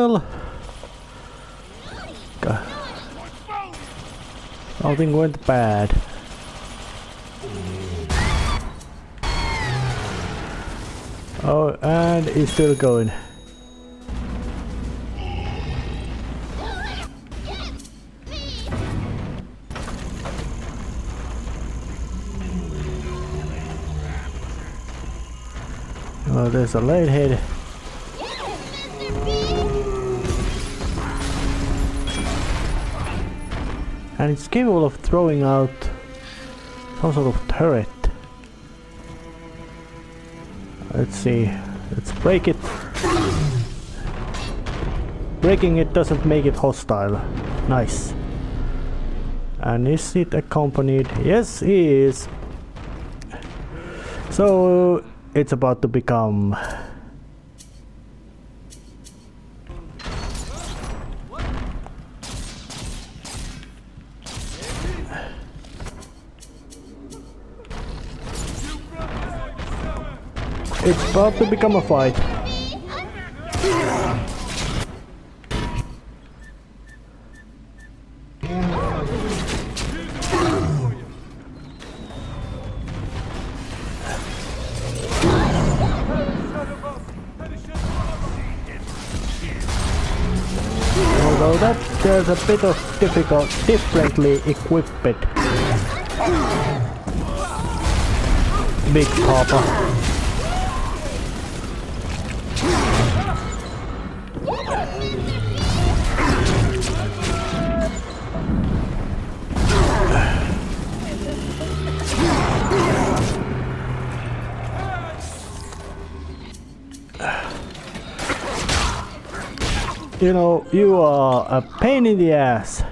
hostile. Something went bad. Oh, and it's still going. Oh, there's a light head. And it's capable of throwing out some sort of turret. Let's see. Let's break it. Breaking it doesn't make it hostile. Nice. And is it accompanied? Yes, it is. So it's about to become a fight. Although that there's a bit of differently equipped Big Papa. You know, you are a pain in the ass.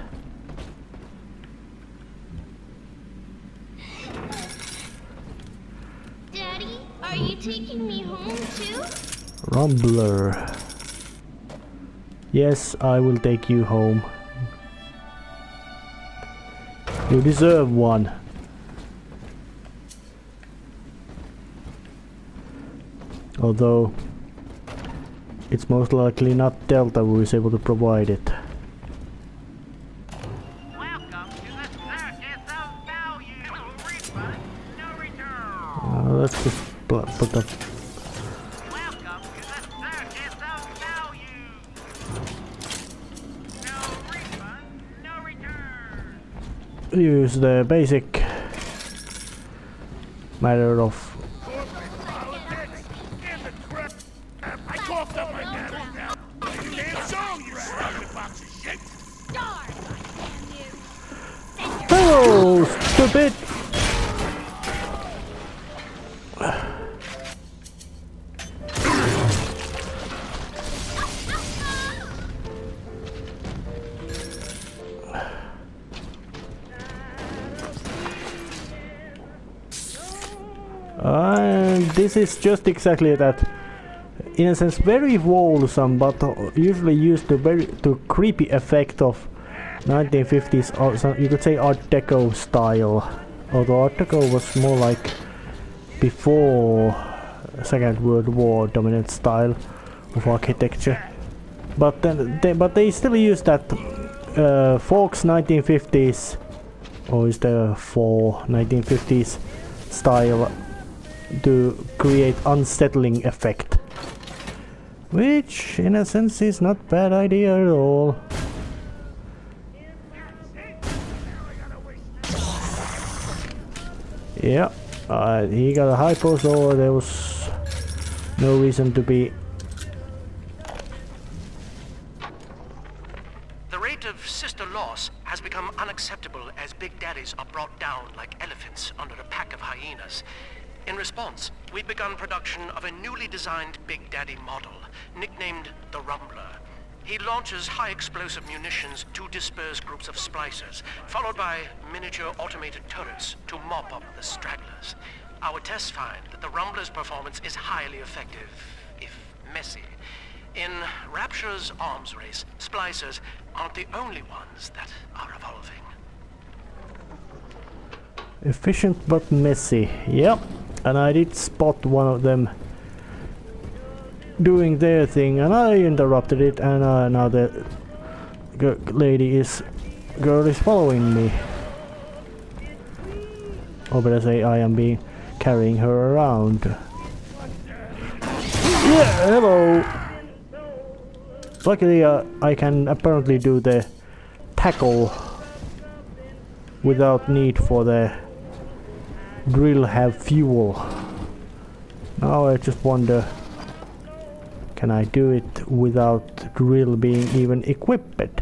Daddy, are you taking me home too? Rumbler. Yes, I will take you home. You deserve one. Although it's most likely not Delta who is able to provide it. Welcome to the circus of value. Refund, no return. Let's just put the... Welcome to the circus of value. No refund, no return. use the basic matter of oh, stupid! And this is just exactly that. In a sense, very wholesome, but usually used to creepy effect of 1950s, or so you could say Art Deco style. Although Art Deco was more like before Second World War dominant style of architecture. But then they still use that Fox 1950s, or is there 1950s style to create unsettling effect. Which, in a sense, is not bad idea at all. Yeah, he got a hypo, so there was no reason to be. The rate of sister loss has become unacceptable as big daddies are brought down like elephants under a pack of hyenas. In response, we've begun production of a newly designed Big Daddy model, nicknamed the Rumbler. He launches high-explosive munitions to disperse groups of splicers, followed by miniature automated turrets to mop up the stragglers. Our tests find that the Rumbler's performance is highly effective, if messy. In Rapture's arms race, splicers aren't the only ones that are evolving. Efficient but messy. Yep. And I did spot one of them doing their thing, and I interrupted it, and now the girl is following me. Or better say, I am carrying her around. Yeah, hello. Luckily, I can apparently do the tackle without need for the drill have fuel. Now I just wonder, can I do it without drill being even equipped?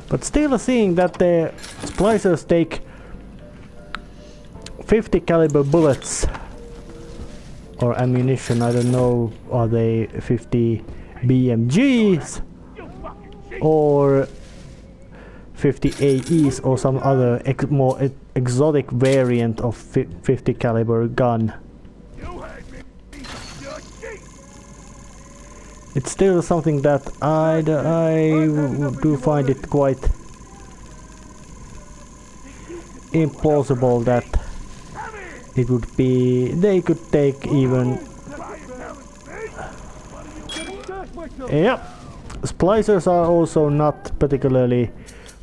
But still seeing that the splicers take 50 caliber bullets or ammunition, I don't know, are they 50 BMGs or 50 AEs or some other more exotic variant of 50 caliber gun. It's still something that I do find it quite implausible that it would be, they could take even, yep, splicers are also not particularly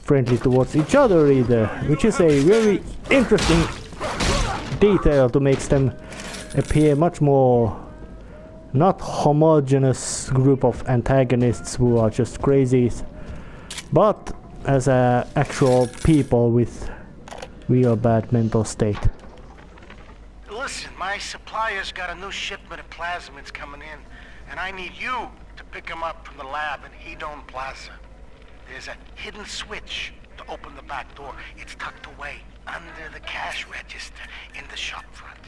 friendly towards each other either, which is a very interesting detail to make them appear much more not homogeneous group of antagonists who are just crazies, but as actual people with real bad mental state. Listen, my supplier's got a new shipment of plasmids coming in, and I need you to pick them up from the lab in Hedon Plaza. There's a hidden switch to open the back door. It's tucked away under the cash register in the shop front.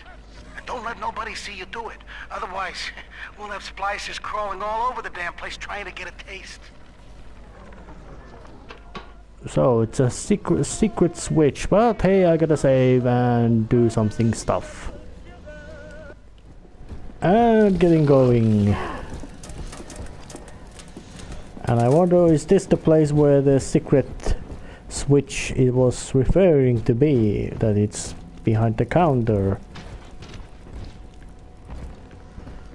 And don't let nobody see you do it. Otherwise, we'll have splicers crawling all over the damn place trying to get a taste. So it's a secret switch, but hey, I gotta save and do something stuff. And getting going. And I wonder, is this the place where the secret switch it was referring to be? That it's behind the counter?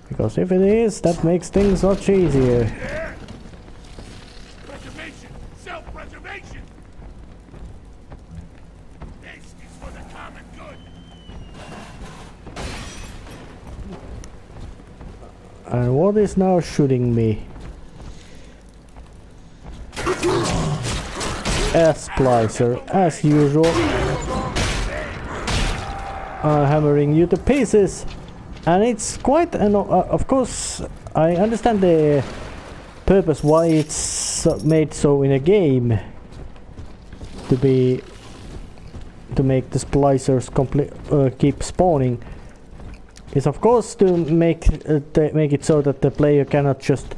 Because if it is, that makes things much easier. Preservation! Self-preservation! This is for the common good! And what is now shooting me? A splicer, as usual. Hammering you to pieces. And it's quite an, of course, I understand the purpose why it's made so in a game, to make the splicers keep spawning, is of course to make it so that the player cannot just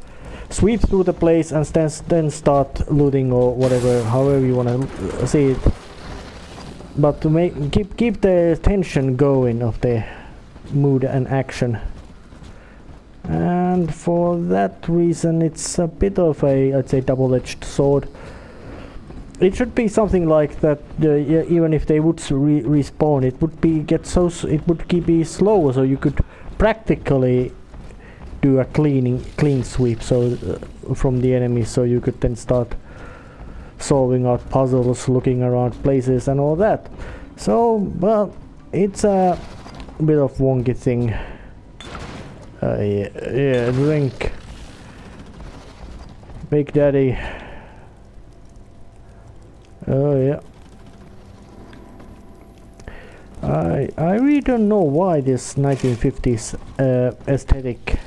sweep through the place and then start looting or whatever, however you want to see it, but to keep the tension going of the mood and action. And for that reason it's a bit of a, I'd say, double-edged sword. It should be something like that, even if they would respawn, it would be be slower, so you could practically do a clean sweep from the enemy, so you could then start solving out puzzles, looking around places and all that. So, well, it's a bit of wonky thing. Yeah, drink. Big Daddy. Oh yeah. I really don't know why this 1950s aesthetic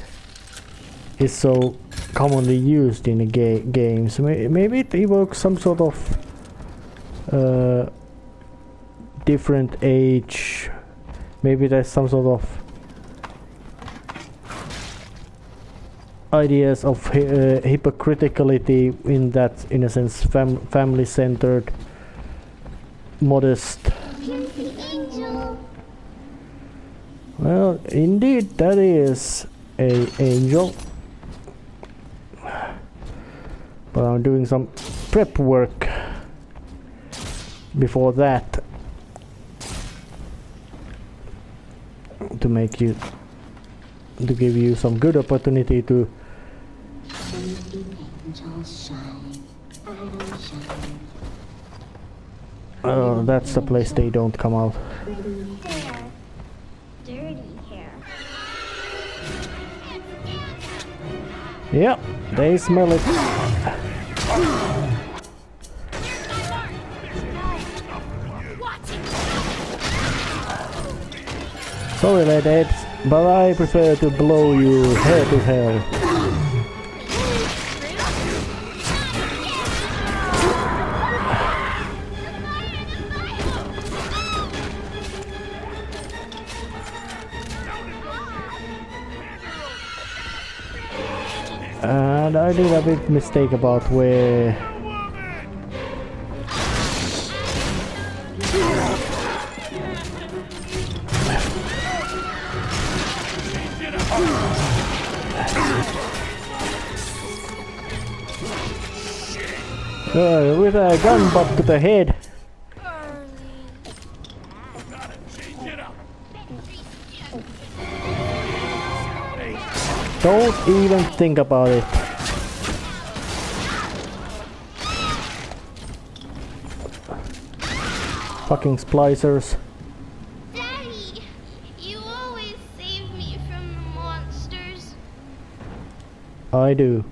is so commonly used in games. Maybe it evokes some sort of different age. Maybe there's some sort of ideas of hypocriticality in that, in a sense, family-centered, modest. Well, indeed, that is a angel. But I'm doing some prep work before that to make you to give you some good opportunity to. Oh, that's the place they don't come out. Dirty hair. Yeah, they smell it. Sorry, lads, but I prefer to blow you hair to hell. And I did a big mistake about where. With a gun butt to the head. Don't even think about it. Fucking splicers. Daddy, you always save me from the monsters. I do.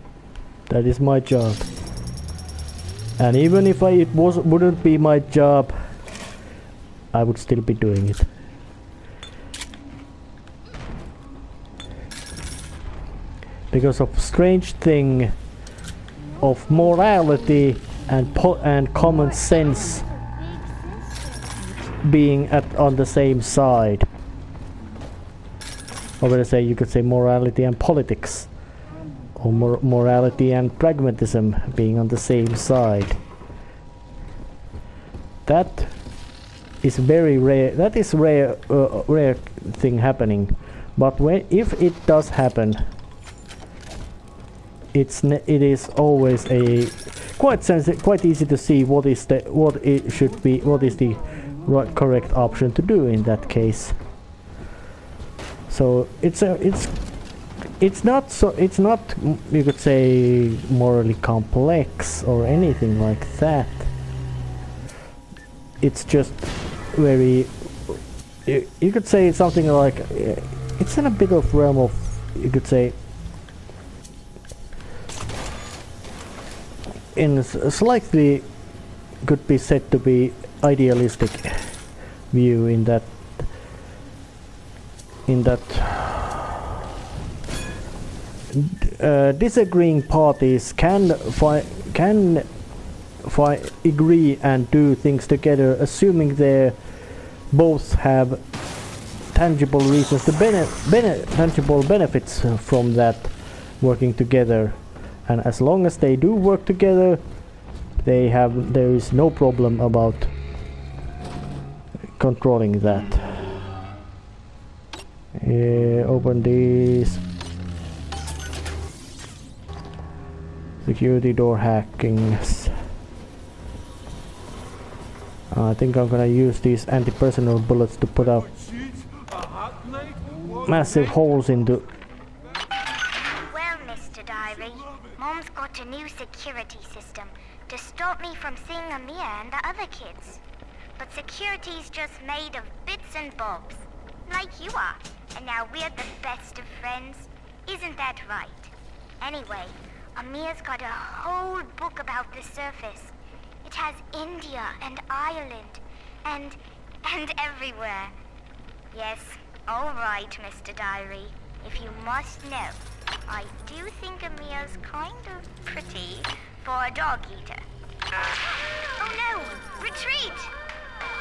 That is my job. And even if wouldn't be my job, I would still be doing it. Because of strange thing of morality and common sense being on the same side. Or would I say, you could say morality and politics. Or morality and pragmatism being on the same side. That is very rare. That is rare thing happening. But if it does happen, it is always a quite easy to see what is the right correct option to do in that case. So it's not you could say morally complex or anything like that. It's just very, you could say something like, it's in a bit of realm of, you could say, in a slightly could be said to be idealistic view in that disagreeing parties can agree and do things together, assuming they both have tangible reasons to tangible benefits from that working together. And as long as they do work together, there is no problem about controlling that. Open these. Security door hackings. I think I'm gonna use these anti-personnel bullets to put up massive holes into. Well, Mr. Diary, Mom's got a new security system to stop me from seeing Amir and the other kids. But security's just made of bits and bobs, like you are. And now we're the best of friends. Isn't that right? Anyway, Amir's got a whole book about the surface. It has India and Ireland and everywhere. Yes, all right, Mr. Diary. If you must know, I do think Amir's kind of pretty for a dog eater. Oh no! Retreat!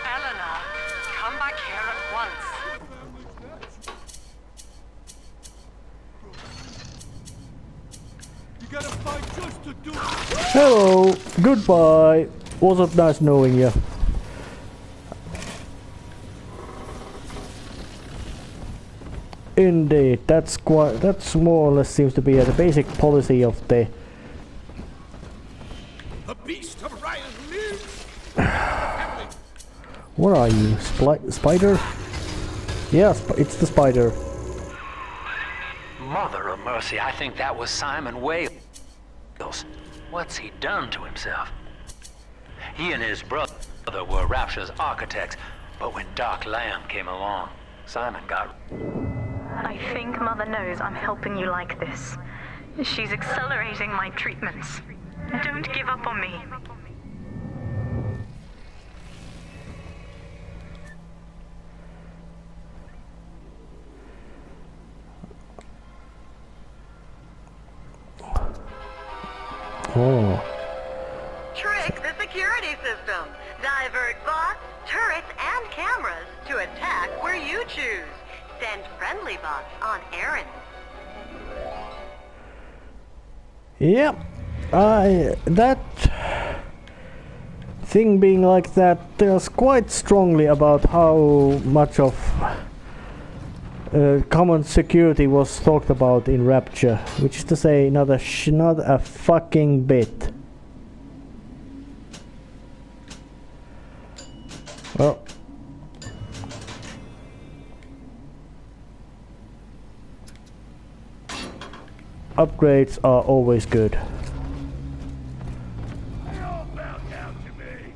Eleanor, come back here at once. You gotta fight just to do it. Hello, goodbye. Wasn't nice knowing you. Indeed, that's more or less seems to be the basic policy of the. The beast of Ryan lives. Where are you, spider? Yes, it's the spider. Mother of mercy, I think that was Simon Wales. What's he done to himself? He and his brother were Rapture's architects, but when Dark Lamb came along, Simon got... I think Mother knows I'm helping you like this. She's accelerating my treatments. Don't give up on me. Oh. Trick the security system. Divert bots, turrets, and cameras to attack where you choose. Send friendly bots on errands. Yep. That thing being like that tells quite strongly about how much of common security was talked about in Rapture, which is to say, not a fucking bit. Well, upgrades are always good. They all bow down to me.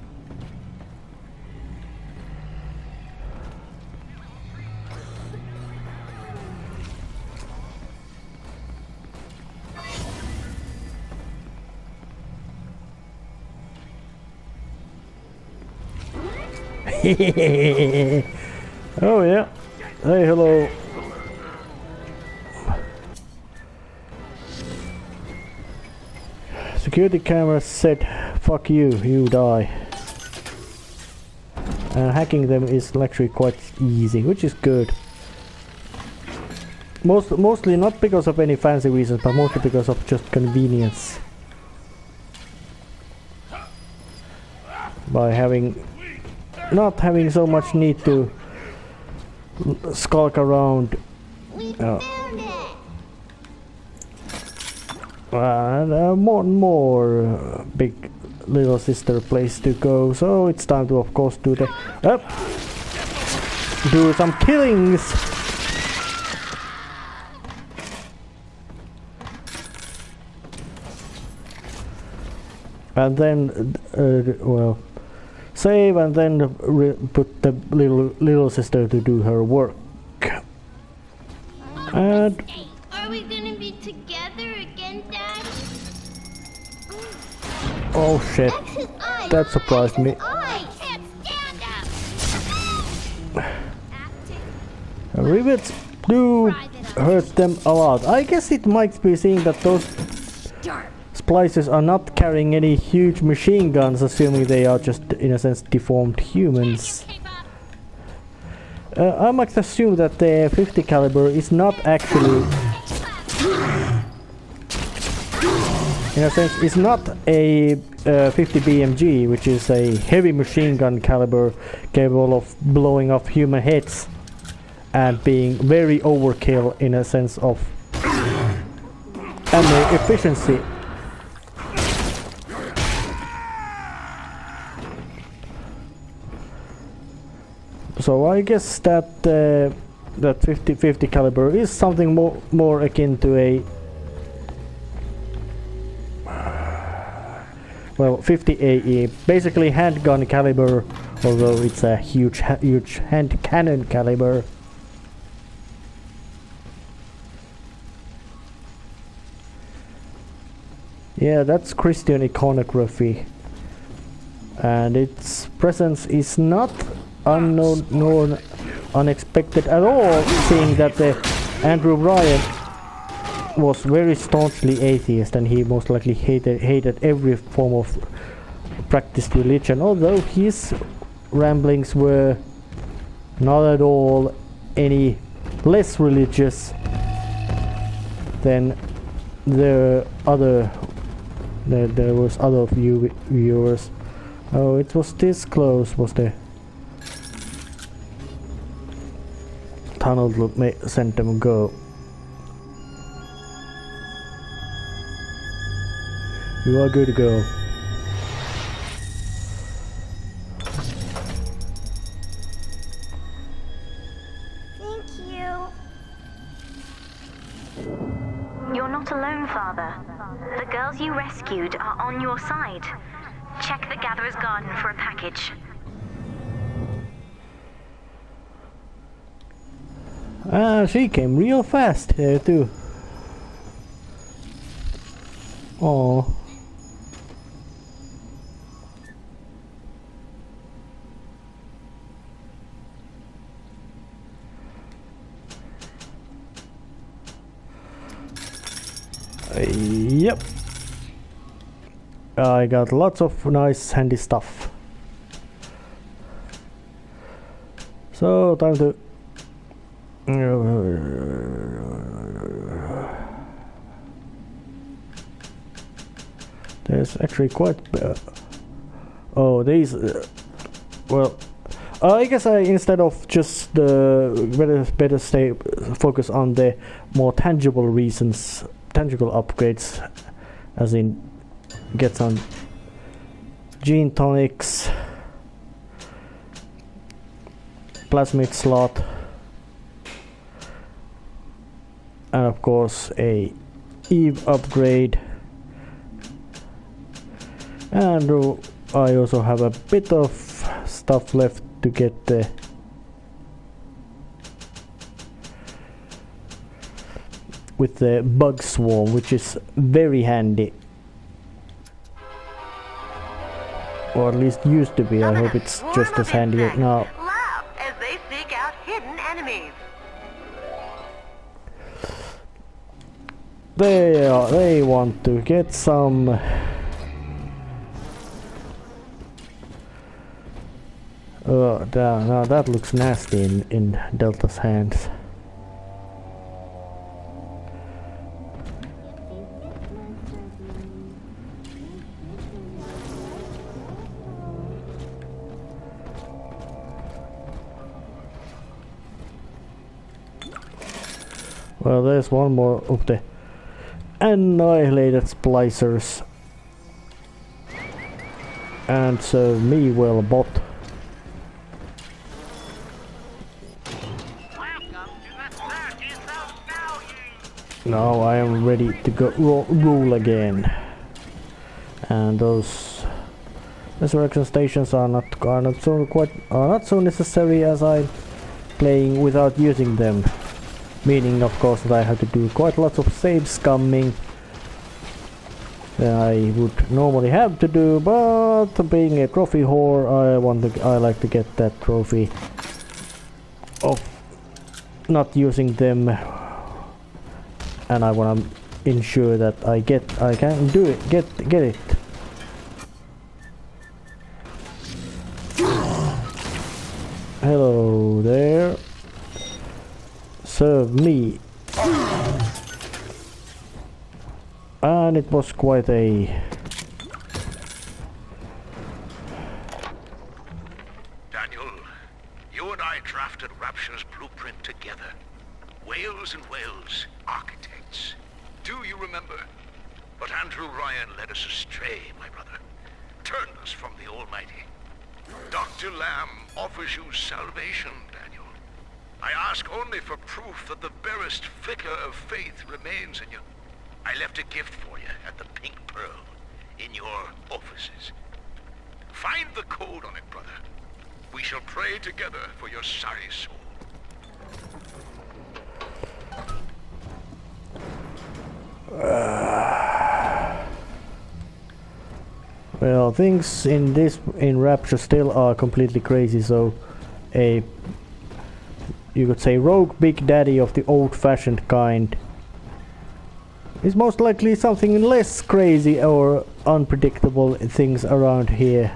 Oh yeah. Hey, hello. Security camera said, fuck you, you die. And hacking them is actually quite easy, which is good. Mostly not because of any fancy reasons, but mostly because of just convenience. By not having so much need to skulk around. We found it. More big little sister place to go, so it's time to of course do some killings. And then well, save and then put the little sister to do her work. And Are we gonna be together again, Dad? oh shit, X's eyes. that surprised me. I can't stand up. Rivets do hurt them a lot. I guess it might be seen that those splicers are not carrying any huge machine guns, assuming they are just in a sense deformed humans. I might assume that the 50 caliber is not actually, in a sense, is not a 50 BMG, which is a heavy machine gun caliber capable of blowing off human heads and being very overkill in a sense of ammo efficiency. So I guess that that 50 caliber is something more akin to a well 50 AE, basically handgun caliber, although it's a huge hand cannon caliber. Yeah, that's Christian iconography, and its presence is not unknown nor unexpected at all, seeing that Andrew Ryan was very staunchly atheist and he most likely hated every form of practiced religion, although his ramblings were not at all any less religious than there was other viewers. Oh, it was this close, was the tunnel that sent them go. You are good to go. Thank you. girls you rescued are on your side. Check the Gatherer's Garden for a package. She came real fast here too. Oh. Yep. I got lots of nice handy stuff. So time to there's actually quite oh these well I guess instead of just better stay focus on the more tangible reasons, tangible upgrades, as in get some gene tonics, plasmid slot, and of course a Eve upgrade. And I also have a bit of stuff left to get the with the bug swarm, which is very handy, or at least used to be. I hope it's just as handy now. Laugh as they seek out hidden enemies. They want to get some now that looks nasty in Delta's hands. Well, there's one more of the annihilated splicers. And serve me well, bot. Now I am ready to go rule again. And those resurrection stations are not so necessary, as I'm playing without using them. Meaning, of course, that I have to do quite lots of save scumming than I would normally have to do, but being a trophy whore, I like to get that trophy of not using them, and I want to ensure that I can do it, get it. Hello there. Serve me. And it was quite a Daniel, you and I drafted Rapture's blueprint together. Wales and Wales, architects. Do you remember? But Andrew Ryan led us astray, my brother. Turned us from the Almighty. Dr. Lamb offers you salvation, Daniel. I ask only for proof that the barest flicker of faith remains in you. I left a gift for you at the Pink Pearl, in your offices. Find the code on it, brother. We shall pray together for your sorry soul. Well, things in Rapture still are completely crazy, so you could say rogue Big Daddy of the old-fashioned kind is most likely something less crazy or unpredictable things around here.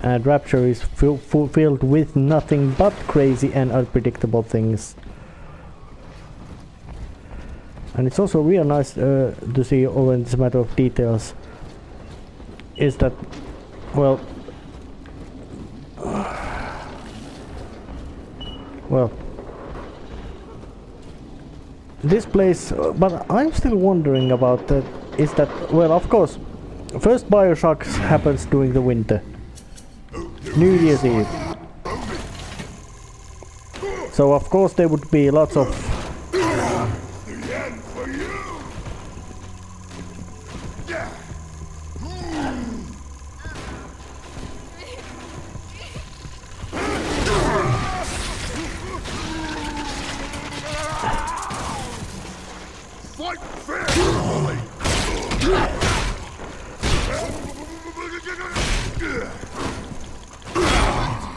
And Rapture is filled with nothing but crazy and unpredictable things. And it's also real nice to see, over in this matter of details, is that, well, this place, but I'm still wondering about that, is that, well, of course, first BioShock happens during the winter, New Year's Eve. So of course there would be lots of fight fairly.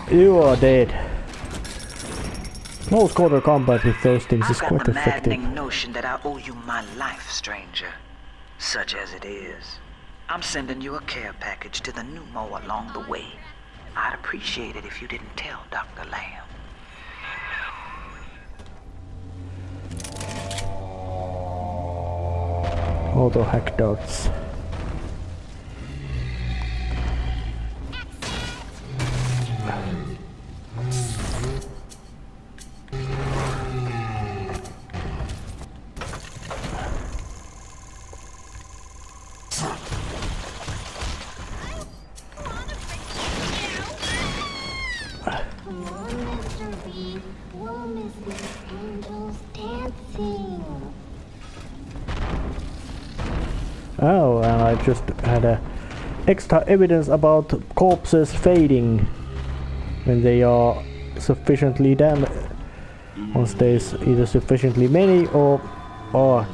You are dead. Close quarter combat with those things is quite I've got the effective. maddening notion that I owe you my life, stranger. Such as it is. I'm sending you a care package to the pneumo along the way. I'd appreciate it if you didn't tell Dr. Lamb. Auto hack darts. Oh, and I just had extra evidence about corpses fading when they are sufficiently damaged. Once there's either sufficiently many or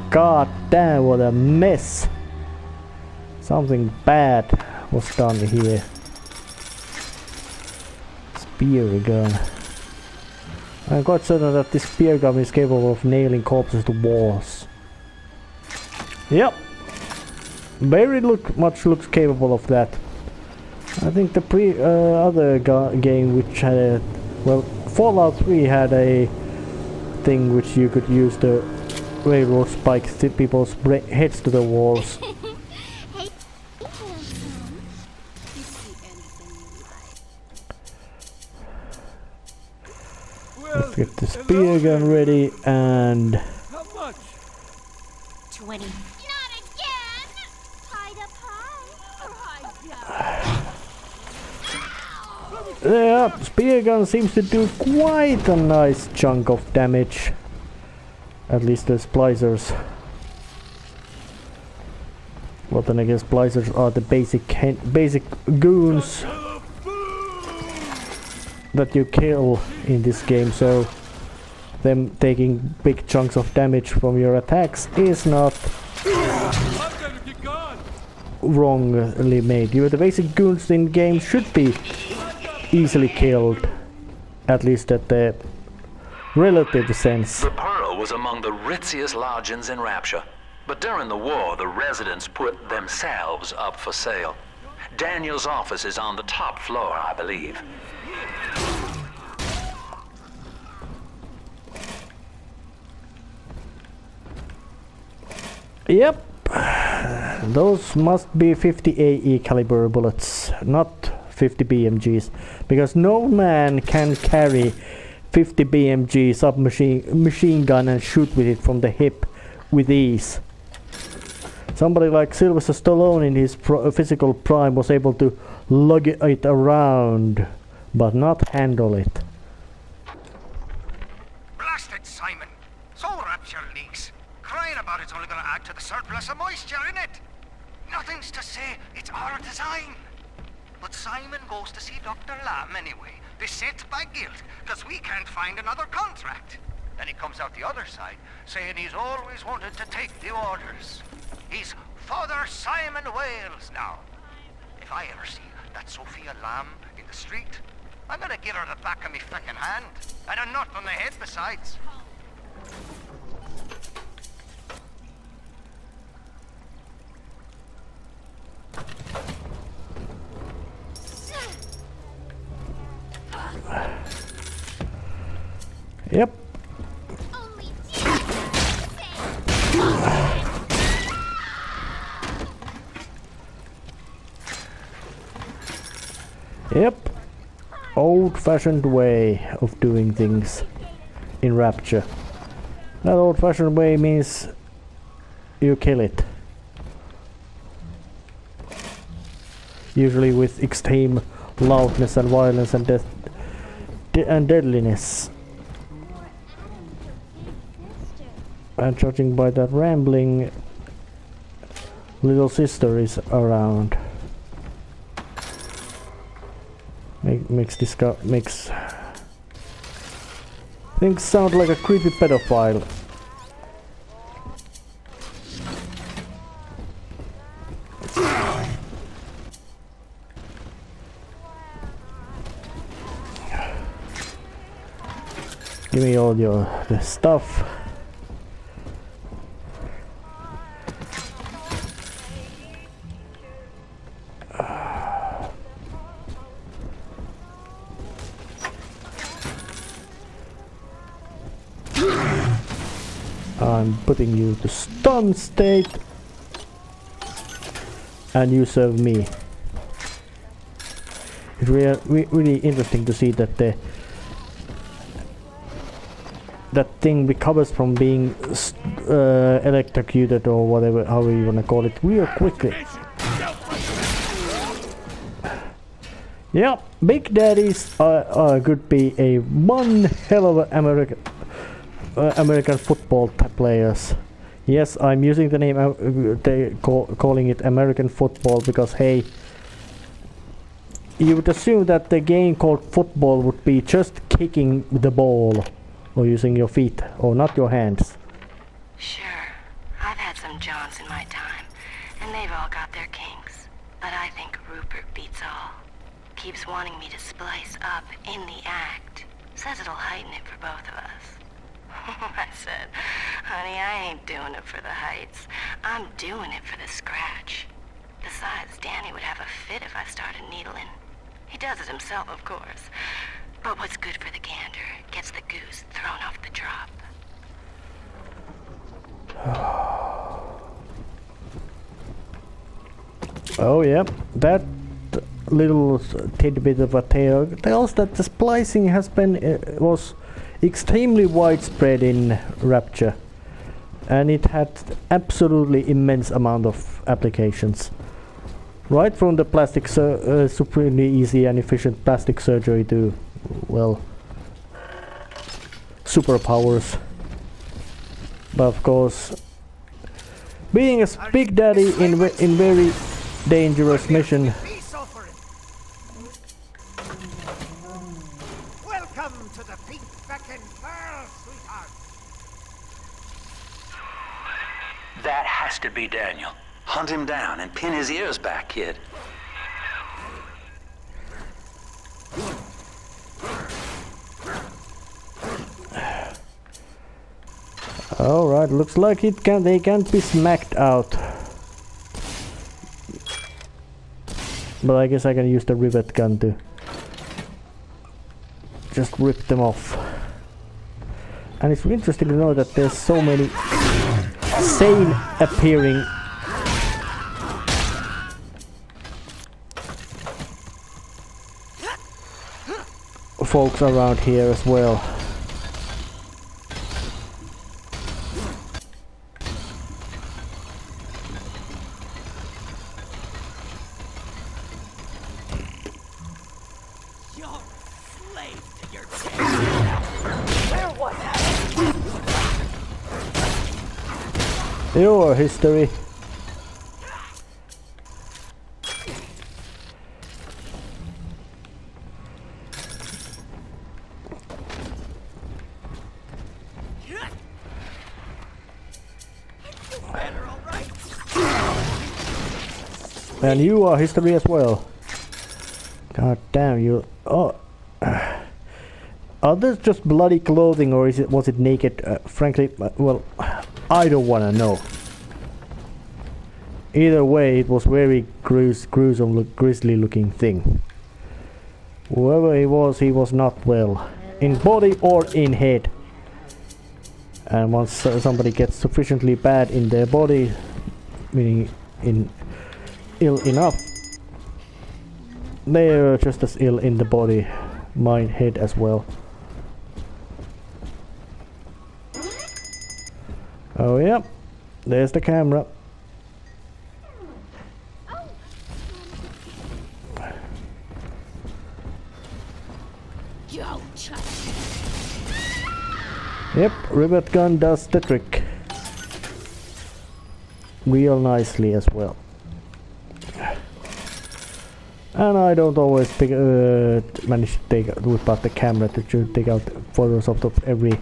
god damn, what a mess! Something bad was done here. Spear gun. I'm quite certain that this spear gun is capable of nailing corpses to walls. Yep. Very much looks capable of that. I think the other game which had a... Well, Fallout 3 had a thing which you could use the railroad spikes to people's heads to the walls. Let's get the spear gun ready and... How much? 20. Not again! Hide up high. Yeah, spear gun seems to do quite a nice chunk of damage. At least the splicers. Well, then again, splicers are the basic goons that you kill in this game, so them taking big chunks of damage from your attacks is not wrongly made. The basic goons in game should be easily killed, at least at the relative sense. The Pearl was among the ritziest lodgings in Rapture, but during the war the residents put themselves up for sale. Daniel's office is on the top floor, I believe. Yep, those must be 50 AE caliber bullets, not 50 BMGs, because no man can carry 50 BMG submachine gun and shoot with it from the hip with ease. Somebody like Sylvester Stallone in his physical prime was able to lug it around, but not handle it. Blasted Simon! So Rapture leaks. Crying about it's only gonna add to the surplus of moisture in it. Nothing's to say it's our design. But Simon goes to see Dr. Lamb anyway, beset by guilt, because we can't find another contract. Then he comes out the other side, saying he's always wanted to take the orders. He's Father Simon Wales now. If I ever see that Sophia Lamb in the street, I'm gonna give her the back of me flicking hand, and a nut on the head besides. Yep. Yep. Old-fashioned way of doing things in Rapture. That old-fashioned way means you kill it. Usually with extreme loudness and violence and death and deadliness. And judging by that rambling, little sister is around. Makes things sound like a creepy pedophile. Give me all the stuff. I'm putting you to stun state, and you serve me. It's really interesting to see that that thing recovers from being electrocuted or whatever, however you wanna call it, real quickly. Yeah, Big Daddies could be a one hell of an American football players. Yes, I'm using the name, calling it American football because, hey, you would assume that the game called football would be just kicking the ball or using your feet or not your hands. Sure, I've had some Johns in my time, and they've all got their kinks. But I think Rupert beats all. Keeps wanting me to splice up in the act. Says it'll heighten it for both of us. I said, honey, I ain't doing it for the heights. I'm doing it for the scratch. Besides, Danny would have a fit if I started needling. He does it himself, of course. But what's good for the gander gets the goose thrown off the drop. Oh yeah, that little tidbit of a tale tells that the splicing has been was extremely widespread in Rapture, and it had absolutely immense amount of applications. Right from the plastic supremely easy and efficient plastic surgery to, well, superpowers. But of course, being a Big Daddy in very dangerous mission. Welcome to the pink fucking pearl, sweetheart. That has to be Daniel. Hunt him down and pin his ears back, kid. Alright, looks like they can't be smacked out. But I guess I can use the rivet gun to just rip them off. And it's interesting to know that there's so many sane appearing folks around here as well. Your history. And you are history as well. God damn you. Oh. Are those just bloody clothing or was it naked? Frankly, well, I don't wanna know. Either way, it was very gruesome, grisly looking thing. Whoever he was not well. In body or in head. And once somebody gets sufficiently bad in their body, meaning ill enough, they're just as ill in the body, mind, head as well. Oh yeah, there's the camera. Yep, rivet gun does the trick. Real nicely as well. And I don't always manage to whip out the camera to take out photos of every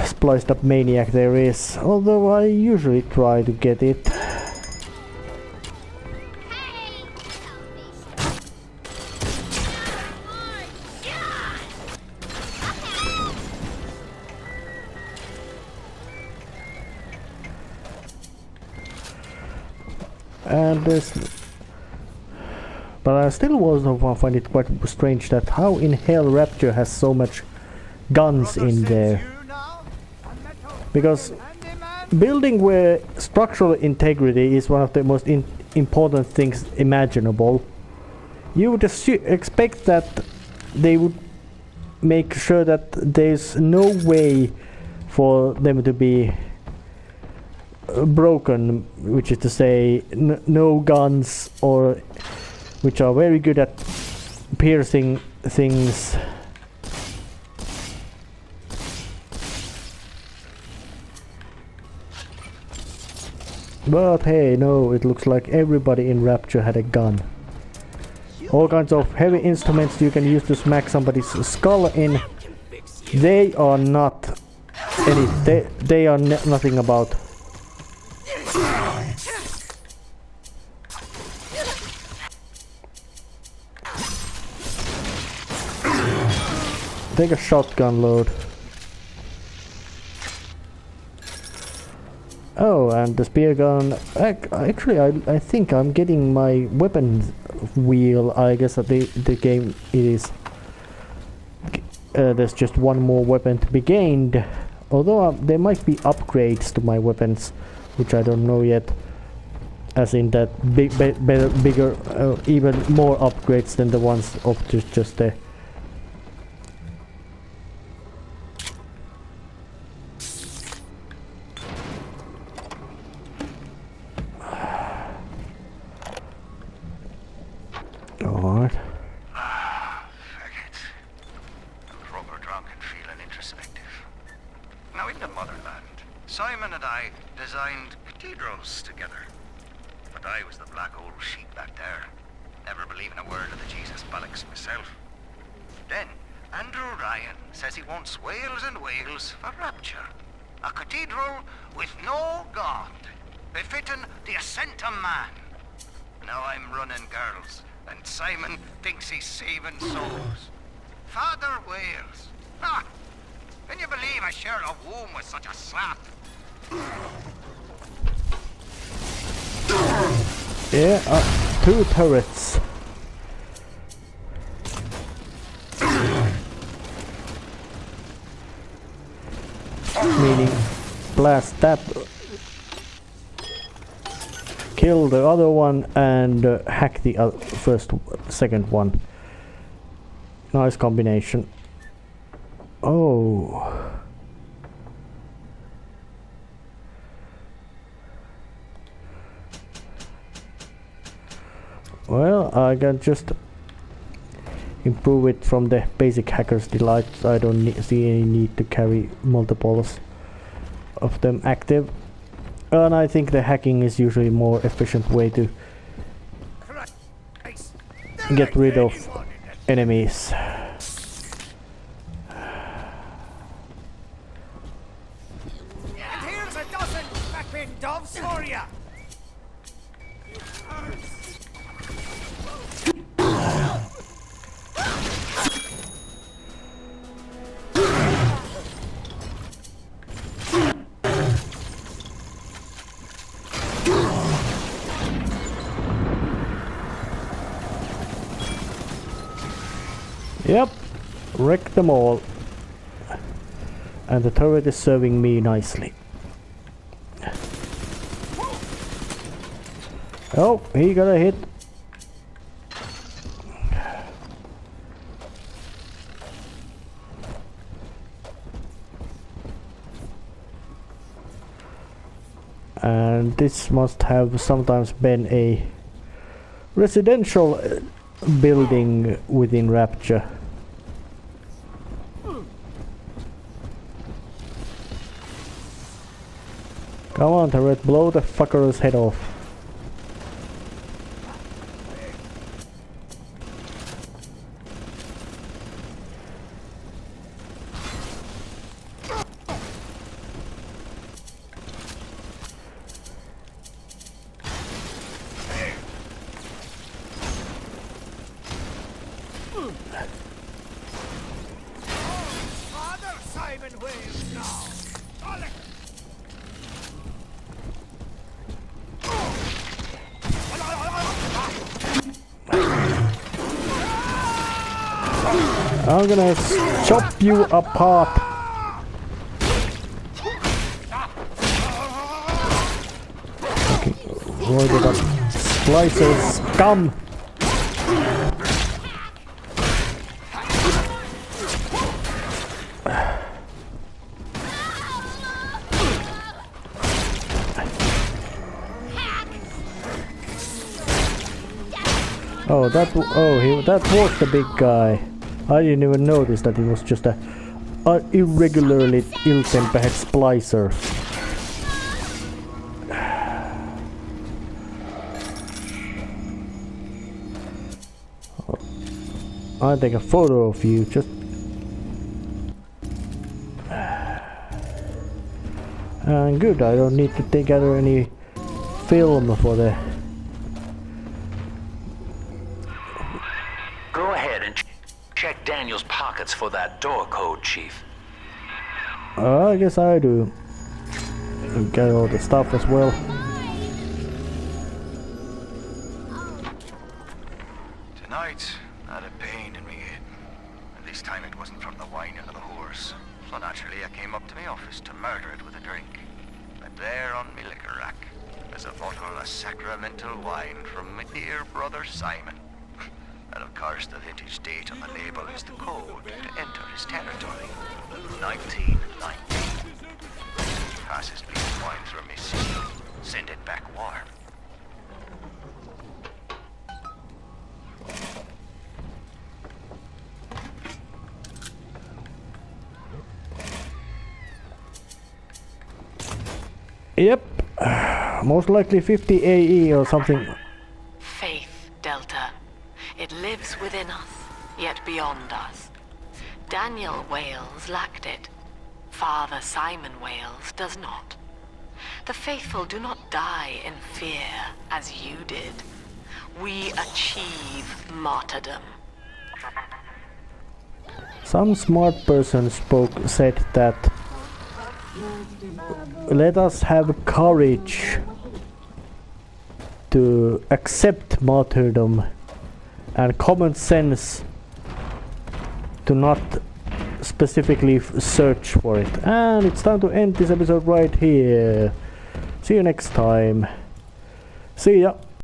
spliced up maniac there is, although I usually try to get it. And there's... But I still also find it quite strange that how in hell Rapture has so much guns in there. Because building where structural integrity is one of the most important things imaginable, you would expect that they would make sure that there's no way for them to be broken, which is to say no guns, or which are very good at piercing things. But hey, no, it looks like everybody in Rapture had a gun. All kinds of heavy instruments you can use to smack somebody's skull in. They are not any. They are nothing about. Take a shotgun load. Oh, and the spear gun. Actually, I think I'm getting my weapon wheel. I guess that the game it is. There's just one more weapon to be gained. Although there might be upgrades to my weapons, which I don't know yet. As in that bigger, even more upgrades than the ones of just the. Alright. Fuck it. I'm proper drunk and feeling introspective. Now in the motherland, Simon and I designed cathedrals together. But I was the black old sheep back there, never believing a word of the Jesus bollocks myself. Then, Andrew Ryan says he wants Wales and Wales for Rapture. A cathedral with no God, befitting the ascent of man. Now I'm running girls, and Simon thinks he's saving souls. Father Wales. Ah! Can you believe I share a womb with such a slap? Yeah, 2 turrets. Meaning, blast that, kill the other one, and hack the second one. Nice combination. Oh. Well, I can just improve it from the basic hacker's delight. I don't see any need to carry multiples of them active. And I think the hacking is usually a more efficient way to get rid of enemies. Here's a dozen flipping doves for you. Yep, wreck them all. And the turret is serving me nicely. Oh, he got a hit. And this must have sometimes been a residential building within Rapture. Come on, turret, blow the fucker's head off. Father Simon Wales now. I'm gonna chop you apart. Okay, where did that splicers come? Oh, that was the big guy. I didn't even notice that he was just a irregularly ill-tempered splicer. I'll take a photo of you, just... And good, I don't need to take out any film for the... Go ahead and check Daniel's pockets for that door code, Chief. I guess I do. Get all the stuff as well. Tonight, I had a pain in my head. And this time it wasn't from the wine or the horse. So naturally I came up to my office to murder it with a drink. And there on my liquor rack, there's a bottle of sacramental wine from my dear brother Simon. And of course the vintage date on the label is the code to enter his territory. 1919. Passes me the wine through my system. Send it back warm. Yep. Most likely 50 AE or something. Faith, Delta. It lives within us, yet beyond us. Daniel Wales lacked it. Father Simon Wales does not. The faithful do not die in fear, as you did. We achieve martyrdom. Some smart person said that let us have courage to accept martyrdom and common sense to not specifically search for it. And it's time to end this episode right here. See you next time. See ya.